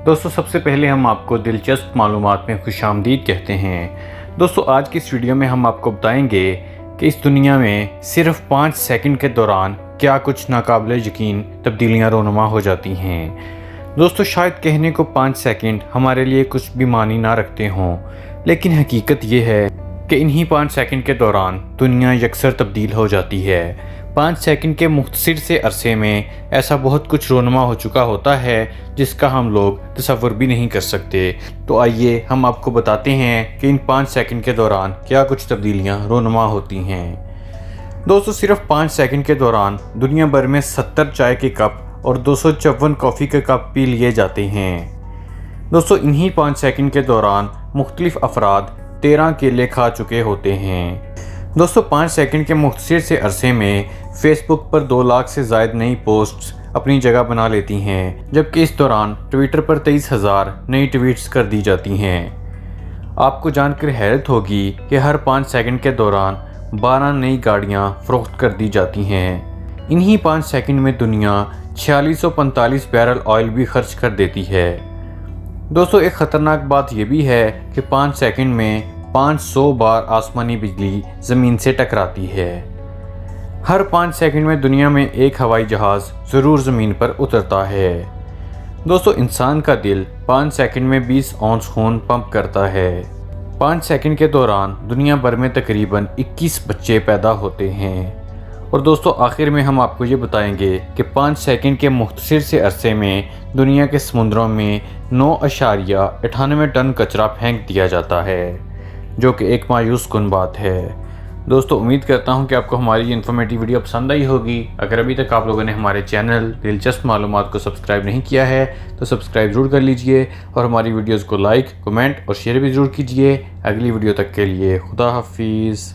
دوستو سب سے پہلے ہم آپ کو دلچسپ معلومات میں خوش آمدید کہتے ہیں۔ دوستو آج کی اس ویڈیو میں ہم آپ کو بتائیں گے کہ اس دنیا میں صرف 5 سیکنڈ کے دوران کیا کچھ ناقابل یقین تبدیلیاں رونما ہو جاتی ہیں۔ دوستو شاید کہنے کو 5 سیکنڈ ہمارے لیے کچھ بھی معنی نہ رکھتے ہوں، لیکن حقیقت یہ ہے کہ انہی 5 سیکنڈ کے دوران دنیا یکسر تبدیل ہو جاتی ہے۔ 5 سیکنڈ کے مختصر سے عرصے میں ایسا بہت کچھ رونما ہو چکا ہوتا ہے جس کا ہم لوگ تصور بھی نہیں کر سکتے۔ تو آئیے ہم آپ کو بتاتے ہیں کہ ان 5 سیکنڈ کے دوران کیا کچھ تبدیلیاں رونما ہوتی ہیں۔ دوستو صرف 5 سیکنڈ کے دوران دنیا بھر میں 70 چائے کے کپ اور 254 کافی کے کپ پی لیے جاتے ہیں۔ دوستو انہی 5 سیکنڈ کے دوران مختلف افراد 13 کیلے کھا چکے ہوتے ہیں۔ دوستو 5 سیکنڈ کے مختصر سے عرصے میں فیس بک پر 2 لاکھ سے زائد نئی پوسٹس اپنی جگہ بنا لیتی ہیں، جبکہ اس دوران ٹویٹر پر 23,000 نئی ٹویٹس کر دی جاتی ہیں۔ آپ کو جان کر حیرت ہوگی کہ ہر 5 سیکنڈ کے دوران 12 نئی گاڑیاں فروخت کر دی جاتی ہیں۔ انہی 5 سیکنڈ میں دنیا 4645 بیرل آئل بھی خرچ کر دیتی ہے۔ دوستو ایک خطرناک بات یہ بھی ہے کہ 5 سیکنڈ میں 500 بار آسمانی بجلی زمین سے ٹکراتی ہے۔ ہر 5 سیکنڈ میں دنیا میں ایک ہوائی جہاز ضرور زمین پر اترتا ہے۔ دوستو انسان کا دل 5 سیکنڈ میں 20 اونس خون پمپ کرتا ہے۔ 5 سیکنڈ کے دوران دنیا بھر میں تقریباً 21 بچے پیدا ہوتے ہیں۔ اور دوستو آخر میں ہم آپ کو یہ بتائیں گے کہ 5 سیکنڈ کے مختصر سے عرصے میں دنیا کے سمندروں میں 9.98 ٹن کچرا پھینک دیا جاتا ہے، جو کہ ایک مایوس کن بات ہے۔ دوستو امید کرتا ہوں کہ آپ کو ہماری یہ انفارمیٹیو ویڈیو پسند آئی ہوگی۔ اگر ابھی تک آپ لوگوں نے ہمارے چینل دلچسپ معلومات کو سبسکرائب نہیں کیا ہے تو سبسکرائب ضرور کر لیجئے، اور ہماری ویڈیوز کو لائک، کمنٹ اور شیئر بھی ضرور کیجئے۔ اگلی ویڈیو تک کے لیے خدا حافظ۔